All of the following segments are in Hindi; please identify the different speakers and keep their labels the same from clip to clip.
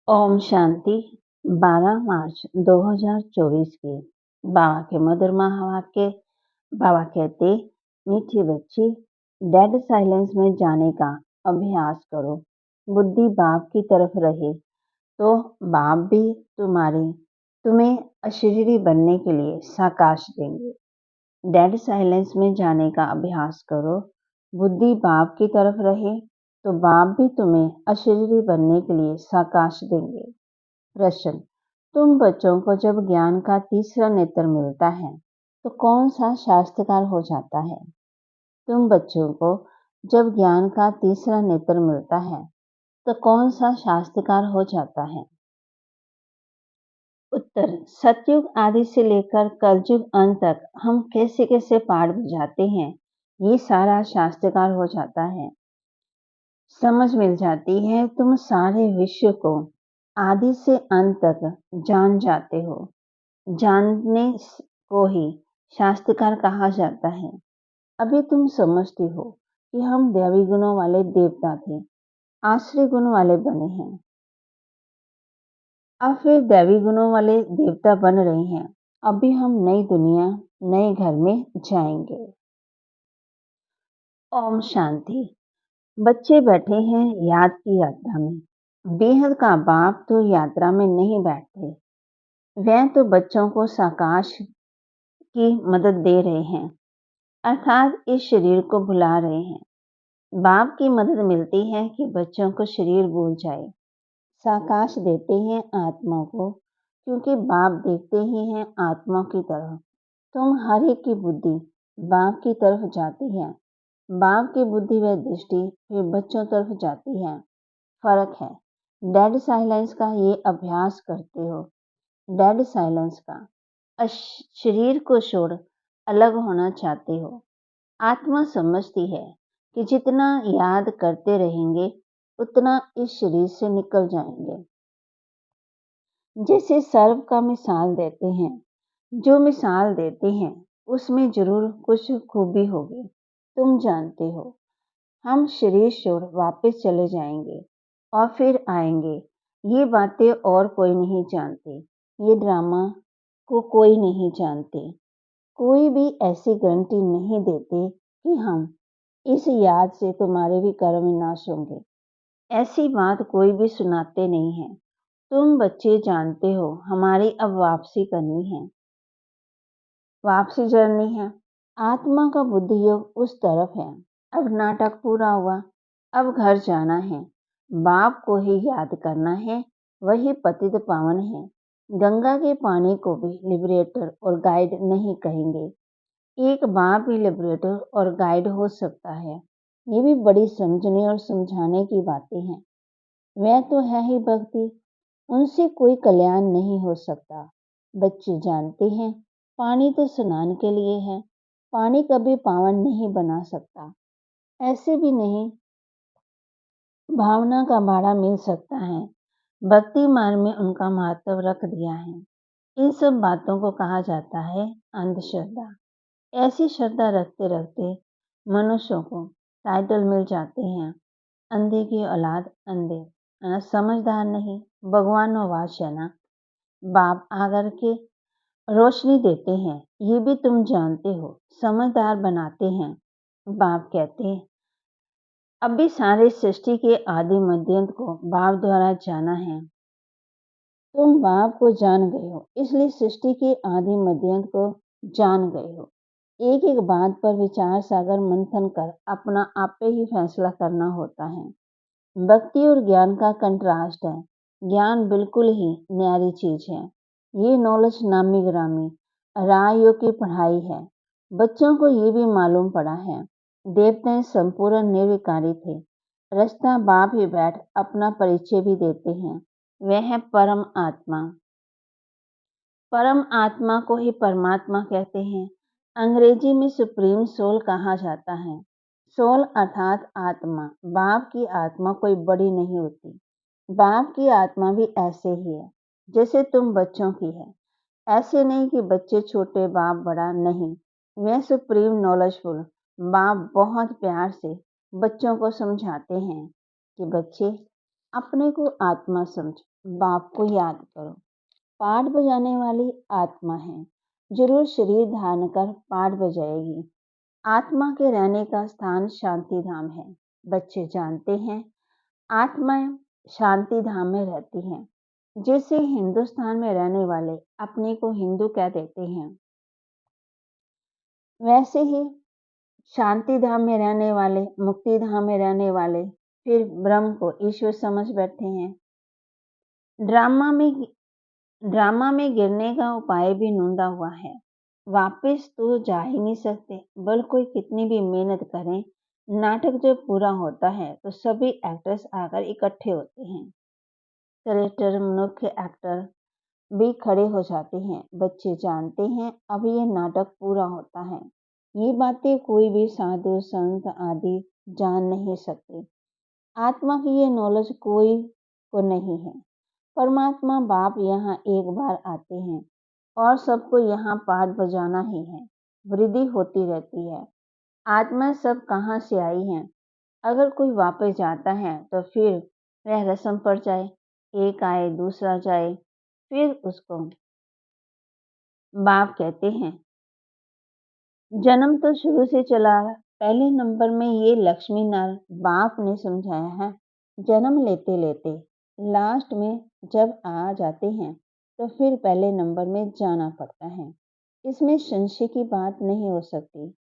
Speaker 1: ओम शांति। 12 मार्च 2024 की बाबा के मधुर महावाक्य। बाबा कहते, मीठी बच्ची, डेड साइलेंस में जाने का अभ्यास करो। बुद्धि बाप की तरफ रहे तो बाप भी तुम्हें अशरीरी बनने के लिए साकाश देंगे। डेड साइलेंस में जाने का अभ्यास करो। बुद्धि बाप की तरफ रहे तो बाप भी तुम्हें अशरीरी बनने के लिए साकाश देंगे। प्रश्न, तुम बच्चों को जब ज्ञान का तीसरा नेत्र मिलता है तो कौन सा शास्त्रकार हो जाता है? तुम बच्चों को जब ज्ञान का तीसरा नेत्र मिलता है तो कौन सा शास्त्रकार हो जाता है? उत्तर, सतयुग आदि से लेकर कलयुग अंत तक हम कैसे कैसे पाठ बुझाते हैं, ये सारा शास्त्रकार हो जाता है। समझ मिल जाती है, तुम सारे विश्व को आदि से अंत तक जान जाते हो। जानने को ही शास्त्रकार कहा जाता है। अभी तुम समझती हो कि हम दैवी गुणों वाले देवता थे, आश्रय गुण वाले बने हैं। अब फिर दैवी गुणों वाले देवता बन रहे हैं। अभी हम नई दुनिया, नए घर में जाएंगे। ओम शांति। बच्चे बैठे हैं याद की यात्रा में। बेहद का बाप तो यात्रा में नहीं बैठते, वह तो बच्चों को साकाश की मदद दे रहे हैं, अर्थात इस शरीर को भुला रहे हैं। बाप की मदद मिलती है कि बच्चों को शरीर भूल जाए। साकाश देते हैं आत्मा को, क्योंकि बाप देखते ही हैं आत्मा की तरह। तुम हर एक की बुद्धि बाप की तरफ जाती है। बाप की बुद्धि व दृष्टि फिर बच्चों तरफ जाती है। फर्क है। डेड साइलेंस का ये अभ्यास करते हो। डेड साइलेंस का शरीर को छोड़ अलग होना चाहते हो। आत्मा समझती है कि जितना याद करते रहेंगे उतना इस शरीर से निकल जाएंगे। जैसे सर्व का मिसाल देते हैं, जो मिसाल देते हैं उसमें जरूर कुछ खूबी होगी। तुम जानते हो, हम शरीर छोड़ वापस चले जाएंगे और फिर आएंगे। ये बातें और कोई नहीं जानते, ये ड्रामा को कोई नहीं जानते। कोई भी ऐसी गारंटी नहीं देते कि हम इस याद से तुम्हारे भी कर्म विनाश होंगे। ऐसी बात कोई भी सुनाते नहीं है। तुम बच्चे जानते हो हमारी अब वापसी करनी है, वापसी जर्नी है। आत्मा का बुद्धि योग उस तरफ है। अब नाटक पूरा हुआ, अब घर जाना है। बाप को ही याद करना है, वही पतित पावन है। गंगा के पानी को भी लिबरेटर और गाइड नहीं कहेंगे। एक बाप ही लिबरेटर और गाइड हो सकता है। ये भी बड़ी समझने और समझाने की बातें हैं। वह तो है ही भक्ति, उनसे कोई कल्याण नहीं हो सकता। बच्चे जानते हैं पानी तो स्नान के लिए है, पानी कभी पावन नहीं बना सकता। ऐसे भी नहीं भावना का भाड़ा मिल सकता है। भक्ति मार्ग में उनका महत्व रख दिया है। इन सब बातों को कहा जाता है अंधश्रद्धा। ऐसी श्रद्धा रखते रखते मनुष्यों को टाइटल मिल जाते हैं। अंधे की औलाद अंधे, समझदार नहीं, भगवान वाशना। बाप आकर के रोशनी देते हैं, ये भी तुम जानते हो, समझदार बनाते हैं। बाप कहते हैं अभी सारे सृष्टि के आदि मध्यंत को बाप द्वारा जाना है। तुम बाप को जान गए हो, इसलिए सृष्टि के आदि मध्यंत को जान गए हो। एक एक बात पर विचार सागर मंथन कर अपना आपे ही फैसला करना होता है। भक्ति और ज्ञान का कंट्रास्ट है। ज्ञान बिल्कुल ही न्यारी चीज है। ये नॉलेज नामी ग्रामी रायों की पढ़ाई है। बच्चों को ये भी मालूम पड़ा है, देवताएं संपूर्ण निर्विकारी थे। रास्ता बाप ही बैठ अपना परिचय भी देते हैं। वह है परम आत्मा। परम आत्मा को ही परमात्मा कहते हैं। अंग्रेजी में सुप्रीम सोल कहा जाता है। सोल अर्थात आत्मा। बाप की आत्मा कोई बड़ी नहीं होती। बाप की आत्मा भी ऐसे ही है जैसे तुम बच्चों की है। ऐसे नहीं कि बच्चे छोटे बाप बड़ा, नहीं। वह सुप्रीम नॉलेजफुल बाप बहुत प्यार से बच्चों को समझाते हैं कि बच्चे, अपने को आत्मा समझ, बाप को याद करो। पाठ बजाने वाली आत्मा है, जरूर शरीर धारण कर पाठ बजाएगी। आत्मा के रहने का स्थान शांति धाम है। बच्चे जानते हैं आत्माएं शांति धाम में रहती हैं। जैसे हिंदुस्तान में रहने वाले अपने को हिंदू कह देते हैं, वैसे ही शांति धाम में रहने वाले, मुक्ति धाम में रहने वाले फिर ब्रह्म को ईश्वर समझ बैठे हैं। ड्रामा में गिरने का उपाय भी ढूंढा हुआ है। वापस तो जा ही नहीं सकते, बल कोई कितनी भी मेहनत करें, नाटक जब पूरा होता है तो सभी एक्टर्स आकर इकट्ठे होते हैं। करेक्टर मुख्य एक्टर भी खड़े हो जाते हैं। बच्चे जानते हैं अब ये नाटक पूरा होता है। ये बातें कोई भी साधु संत आदि जान नहीं सकते। आत्मा की ये नॉलेज कोई को नहीं है। परमात्मा बाप यहाँ एक बार आते हैं और सबको यहाँ पाठ बजाना ही है। वृद्धि होती रहती है। आत्मा सब कहाँ से आई हैं? अगर कोई वापस जाता है तो फिर वह रस्म पड़ जाए, एक आए दूसरा जाए, फिर उसको बाप कहते हैं। जन्म तो शुरू से चला आ रहा। पहले नंबर में ये लक्ष्मी नारायण बाप ने समझाया है। जन्म लेते लेते लास्ट में जब आ जाते हैं तो फिर पहले नंबर में जाना पड़ता है। इसमें संशय की बात नहीं हो सकती।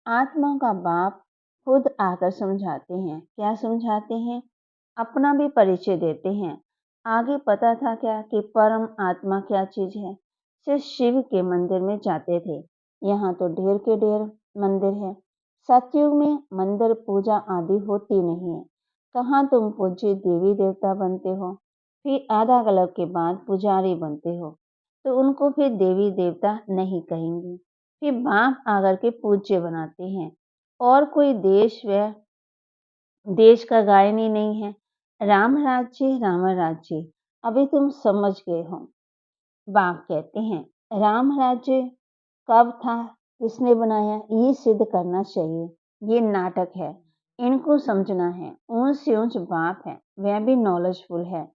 Speaker 1: आत्मा का बाप खुद आकर समझाते हैं। क्या समझाते हैं? अपना भी परिचय देते हैं। आगे पता था क्या कि परम आत्मा क्या चीज है? सिर्फ शिव के मंदिर में जाते थे। यहाँ तो ढेर के ढेर मंदिर है। सतयुग में मंदिर पूजा आदि होती नहीं है। कहाँ तुम पूज्य देवी देवता बनते हो, फिर आधा कल्प के बाद पुजारी बनते हो, तो उनको फिर देवी देवता नहीं कहेंगे। फिर बाप आकर के पूज्य बनाते हैं। और कोई देश का गायन ही नहीं है। राम राज्य अभी तुम समझ गए हो। बाप कहते हैं राम राज्य कब था, किसने बनाया, ये सिद्ध करना चाहिए। ये नाटक है, इनको समझना है। ऊंच से ऊंच बाप है, वह भी नॉलेजफुल है।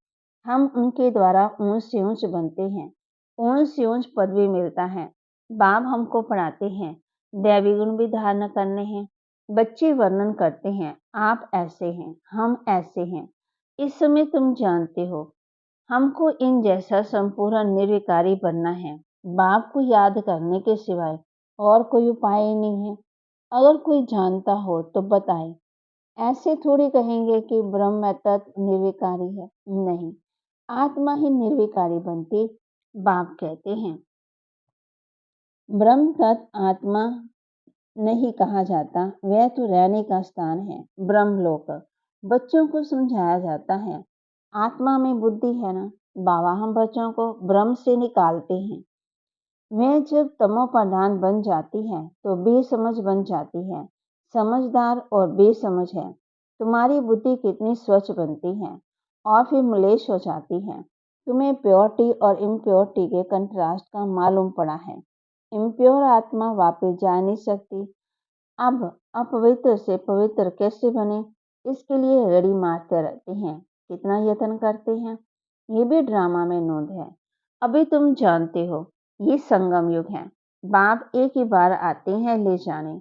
Speaker 1: हम उनके द्वारा ऊंच से ऊंच बनते हैं, ऊंच से ऊंच पदवी मिलता है। बाप हमको पढ़ाते हैं, दैवी गुण भी धारण करने हैं। बच्चे वर्णन करते हैं, आप ऐसे हैं, हम ऐसे हैं। इस समय तुम जानते हो हमको इन जैसा संपूर्ण निर्विकारी बनना है। बाप को याद करने के सिवाय और कोई उपाय ही नहीं है। अगर कोई जानता हो तो बताए। ऐसे थोड़ी कहेंगे कि ब्रह्म तत्व निर्विकारी है। नहीं, आत्मा ही निर्विकारी बनती। बाप कहते हैं ब्रह्म तत्व आत्मा नहीं कहा जाता, वह तो रहने का स्थान है, ब्रह्मलोक। बच्चों को समझाया जाता है आत्मा में बुद्धि है ना बाबा, हम बच्चों को ब्रह्म से निकालते हैं। वह जब तमो प्रधान बन जाती है तो बेसमझ बन जाती है। समझदार और बेसमझ है। तुम्हारी बुद्धि कितनी स्वच्छ बनती है और फिर मलेश हो जाती है। तुम्हें प्योरिटी और इम्प्योरिटी के कंट्रास्ट का मालूम पड़ा है। इम्प्योर आत्मा वापस जा नहीं सकती। अब अपवित्र से पवित्र कैसे बने, इसके लिए रड़ी मारते रहते हैं। कितना यत्न करते हैं, ये भी ड्रामा में नोंद है। अभी तुम जानते हो ये संगम युग है। बाप एक ही बार आते हैं ले जाने।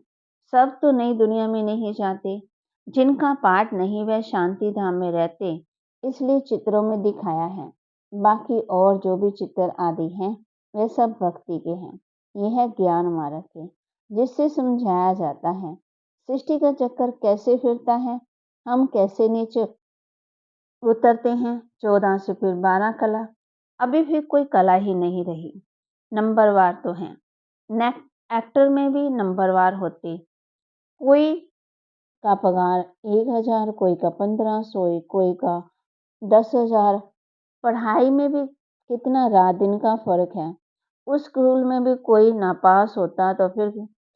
Speaker 1: सब तो नई दुनिया में नहीं जाते। जिनका पाठ नहीं वह शांति धाम में रहते, इसलिए चित्रों में दिखाया है। बाकी और जो भी चित्र आदि हैं वे सब भक्ति के हैं। यह है ज्ञान मार्ग के, जिससे समझाया जाता है सृष्टि का चक्कर कैसे फिरता है, हम कैसे नीचे उतरते हैं। 14 से फिर 12 कला। अभी भी कोई कला ही नहीं रही। नंबरवार तो हैं। एक्टर में भी नंबरवार होते। कोई का पगार 1,000, कोई का 1,500, कोई का 10,000। पढ़ाई में भी कितना रात दिन का फर्क है। उस स्कूल में भी कोई नापास होता तो फिर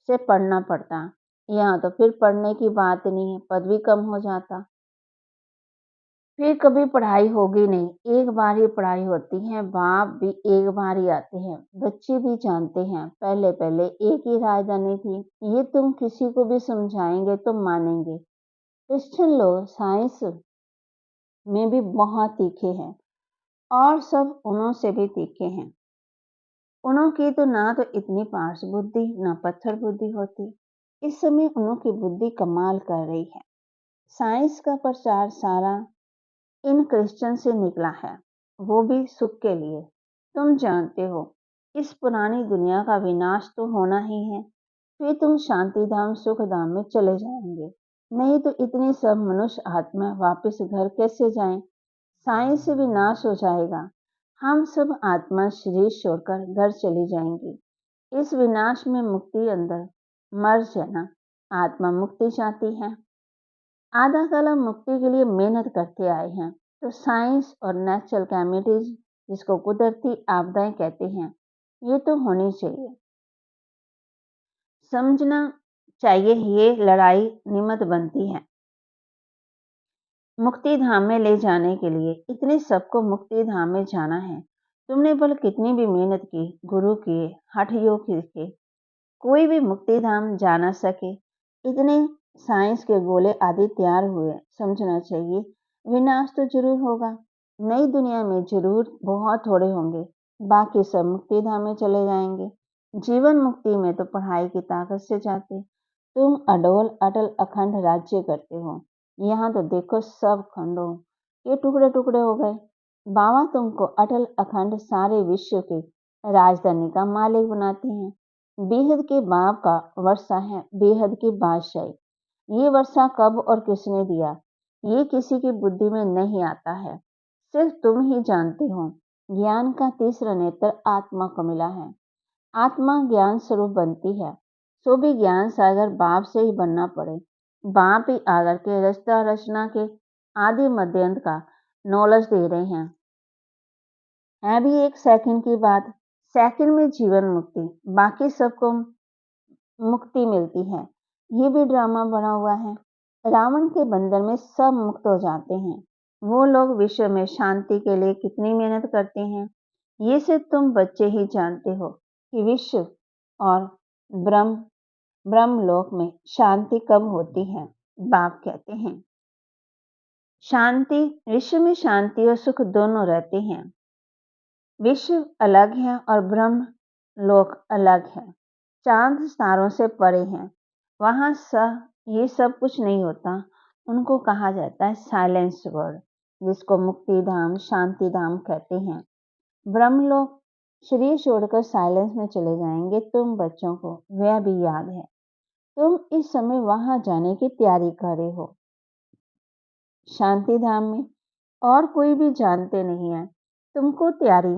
Speaker 1: से पढ़ना पड़ता। यहाँ तो फिर पढ़ने की बात नहीं है, पद भी कम हो जाता। फिर कभी पढ़ाई होगी नहीं, एक बार ही पढ़ाई होती है। बाप भी एक बार ही आते हैं। बच्चे भी जानते हैं पहले पहले एक ही राजधानी थी। ये तुम किसी को भी समझाएंगे तो मानेंगे। क्रिश्चियन लोग साइंस में भी बहुत तीखे हैं और सब उनों से भी तीखे हैं। उनों की तो ना तो इतनी पार्श बुद्धि ना पत्थर बुद्धि होती। इस समय उनों की बुद्धि कमाल कर रही है। साइंस का प्रचार सारा इन क्रिश्चियन से निकला है, वो भी सुख के लिए। तुम जानते हो इस पुरानी दुनिया का विनाश तो होना ही है, फिर तुम शांति धाम सुख धाम में चले जाएंगे। नहीं तो इतनी सब मनुष्य आत्मा वापस घर कैसे जाएं? साइंस से विनाश हो जाएगा। हम सब आत्मा शरीर छोड़कर घर चली जाएंगी। इस विनाश में मुक्ति अंदर मर जाना। आत्मा मुक्ति चाहती है। आधा काला मुक्ति के लिए मेहनत करते आए हैं, तो साइंस और नेचुरल कैमिटीज, जिसको कुदरती आपदाएं कहते हैं, ये तो होनी चाहिए। समझना चाहिए ये लड़ाई निमित्त बनती है मुक्ति धाम में ले जाने के लिए। इतने सबको मुक्ति धाम में जाना है। तुमने भले कितनी भी मेहनत की, गुरु किए, हठ योग किए, कोई भी मुक्ति धाम जा ना सके। इतने साइंस के गोले आदि तैयार हुए। समझना चाहिए विनाश तो जरूर होगा। नई दुनिया में जरूर बहुत थोड़े होंगे, बाकी सब मुक्ति धाम में चले जाएंगे। जीवन मुक्ति में तो पढ़ाई की ताकत से जाते। तुम अडोल अटल अखंड राज्य करते हो। यहाँ तो देखो सब खंडों के टुकड़े टुकड़े हो गए। बाबा तुमको अटल अखंड सारे विश्व के राजधानी का मालिक बनाते हैं। बेहद के बाप का वर्षा है, बेहद की बादशाही। ये वर्षा कब और किसने दिया, ये किसी की बुद्धि में नहीं आता है, सिर्फ तुम ही जानते हो। ज्ञान का तीसरा नेत्र आत्मा को मिला है। आत्मा ज्ञान स्वरूप बनती है, सो भी ज्ञान सागर बाप से ही बनना पड़े। बाप ही आकर के रचना रचना के आदि मध्यांत का नॉलेज दे रहे हैं। है भी एक सेकंड की बात। सेकंड में जीवन मुक्ति, बाकी सबको मुक्ति मिलती है। ये भी ड्रामा बना हुआ है। रावण के बंधन में सब मुक्त हो जाते हैं। वो लोग विश्व में शांति के लिए कितनी मेहनत करते हैं, ये सिर्फ तुम बच्चे ही जानते हो कि विश्व और ब्रह्म ब्रह्मलोक में शांति कब होती है। बाप कहते हैं शांति, विश्व में शांति और सुख दोनों रहते हैं। विश्व अलग है और ब्रह्म लोक अलग है। चांद सितारों से परे हैं, वहां ये सब कुछ नहीं होता। उनको कहा जाता है साइलेंस वर्ड, जिसको मुक्ति धाम शांति धाम कहते हैं। ब्रह्मलोक शरीर छोड़कर साइलेंस में चले जाएंगे। तुम बच्चों को वह भी याद है। तुम इस समय वहां जाने की तैयारी कर रहे हो शांति धाम में, और कोई भी जानते नहीं है। तुमको तैयारी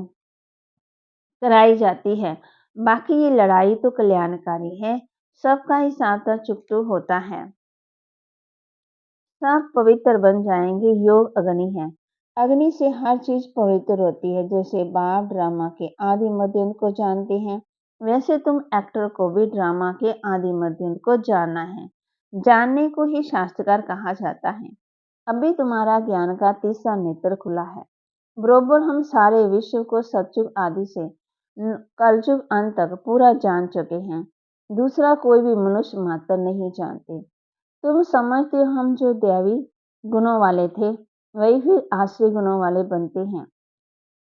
Speaker 1: कराई जाती है। बाकी ये लड़ाई तो कल्याणकारी है, सबका हिसाब तो चुपचाप होता है। सब पवित्र बन जाएंगे। योग अग्नि है, अग्नि से हर चीज पवित्र होती है। जैसे बाप ड्रामा के आदि मध्यांत को जानते हैं, वैसे तुम एक्टर को भी ड्रामा के आदि मध्यांत को जानना है। जानने को ही शास्त्रकार कहा जाता है। अभी तुम्हारा ज्ञान का तीसरा नेत्र खुला है। बरोबर हम सारे विश्व को सतयुग आदि से कलयुग अंत तक पूरा जान चुके हैं। दूसरा कोई भी मनुष्य मात्र नहीं जानते। तुम समझते हो हम जो दैवी गुणों वाले थे, वही फिर आश्री गुणों वाले बनते हैं।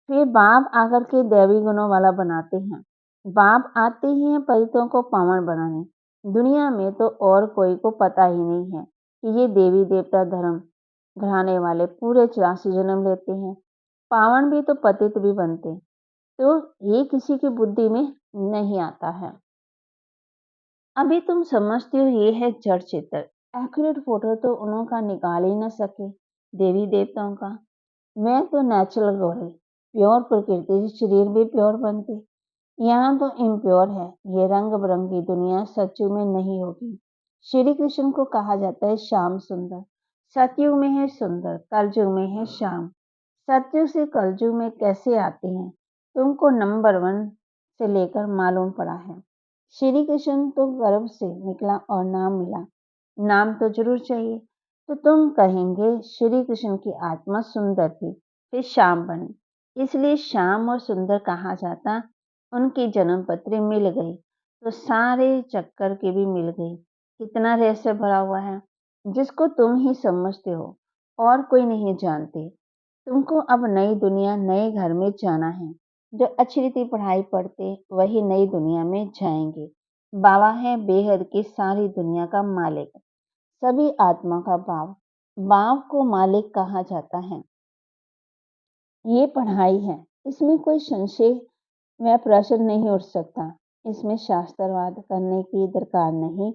Speaker 1: फिर बाप आकर के दैवी गुणों वाला बनाते हैं। बाप आते ही हैं पतितों को पावन बनाने। दुनिया में तो और कोई को पता ही नहीं है कि ये देवी देवता धर्म घराने वाले पूरे 84 जन्म लेते हैं। पावन भी तो पतित भी बनते, तो ये किसी की बुद्धि में नहीं आता है। अभी तुम समझते हो ये है जड़ चित्र। एक्यूरेट फोटो तो उनका निकाल ही ना सके देवी देवताओं का। मैं तो नेचुरल ग्लोरी, प्योर प्रकृति से शरीर भी प्योर बनते। यहाँ तो इम्प्योर है। ये रंग बिरंगी दुनिया सचयुग में नहीं होगी। श्री कृष्ण को कहा जाता है श्याम सुंदर। सतयुग में है सुंदर, कलयुग में है श्याम। सतयुग से कलयुग में कैसे आते हैं, तुमको नंबर 1 से लेकर मालूम पड़ा है। श्री कृष्ण तो गर्भ से निकला और नाम मिला। नाम तो जरूर चाहिए। तो तुम कहेंगे श्री कृष्ण की आत्मा सुंदर थी, फिर श्याम बनी, इसलिए श्याम और सुंदर कहा जाता। उनकी जन्म पत्री मिल गई तो सारे चक्कर की भी मिल गई। कितना रहस्य भरा हुआ है, जिसको तुम ही समझते हो। और कोई नहीं जानते। तुमको अब नई दुनिया, नए घर में जाना है। जो अच्छी रीति पढ़ाई पढ़ते, वही नई दुनिया में जाएंगे। बाबा है बेहद की सारी दुनिया का मालिक, सभी आत्मा का बाप। बाप को मालिक कहा जाता है। ये पढ़ाई है, इसमें कोई संशय व प्रश्न नहीं उठ सकता। इसमें शास्त्रवाद करने की दरकार नहीं।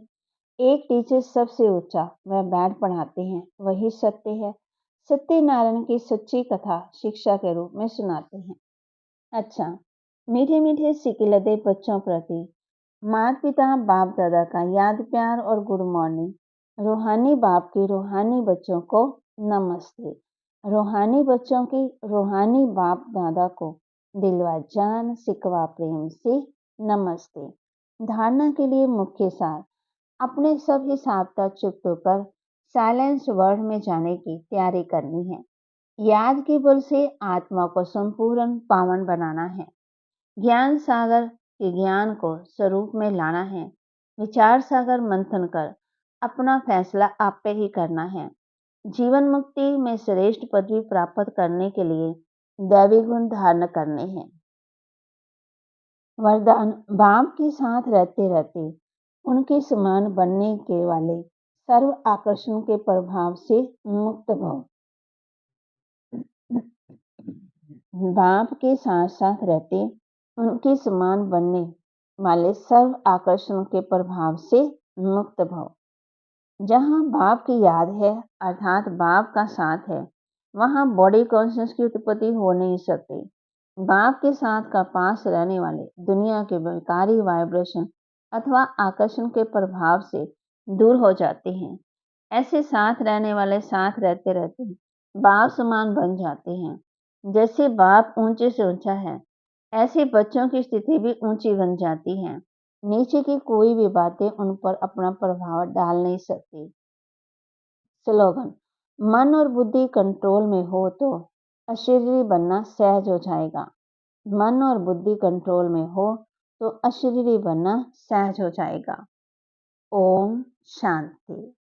Speaker 1: एक टीचर सबसे ऊंचा वह बैठ पढ़ाते हैं, वही सत्य है। सत्यनारायण की सच्ची कथा शिक्षा के रूप में सुनाते हैं। अच्छा, मीठे मीठे सिकिलते बच्चों प्रति माता पिता बाप दादा का याद प्यार और गुड मॉर्निंग। रूहानी बाप की रूहानी बच्चों को नमस्ते। रूहानी बच्चों की रूहानी बाप दादा को दिलवा जान सिकवा प्रेम से नमस्ते। धारणा के लिए मुख्य सार, अपने सब हिसाब चुप होकर साइलेंस वर्ल्ड में जाने की तैयारी करनी है। याद के बल से आत्मा को संपूर्ण पावन बनाना है। ज्ञान सागर के ज्ञान को स्वरूप में लाना है। विचार सागर मंथन कर अपना फैसला आप पे ही करना है। जीवन मुक्ति में श्रेष्ठ पदवी प्राप्त करने के लिए दैवी गुण धारण करने हैं। वरदान, बाप के साथ रहते रहते उनके समान बनने के वाले सर्व आकर्षण के प्रभाव से मुक्त भव। बाप के साथ साथ रहते उनके समान बनने वाले सर्व आकर्षण के प्रभाव से मुक्त भव। जहाँ बाप की याद है अर्थात बाप का साथ है, वहाँ बॉडी कॉन्शियस की उत्पत्ति हो नहीं सकती। बाप के साथ का पास रहने वाले दुनिया के बेकारी वाइब्रेशन अथवा आकर्षण के प्रभाव से दूर हो जाते हैं। ऐसे साथ रहने वाले साथ रहते रहते बाप समान बन जाते हैं। जैसे बाप ऊंचे से ऊंचा है, ऐसे बच्चों की स्थिति भी ऊंची बन जाती है। नीचे की कोई भी बातें उन पर अपना प्रभाव डाल नहीं सकती। स्लोगन, मन और बुद्धि कंट्रोल में हो तो अशरीरी बनना सहज हो जाएगा। मन और बुद्धि कंट्रोल में हो तो अशरीरी बनना सहज हो जाएगा। ओम शांति।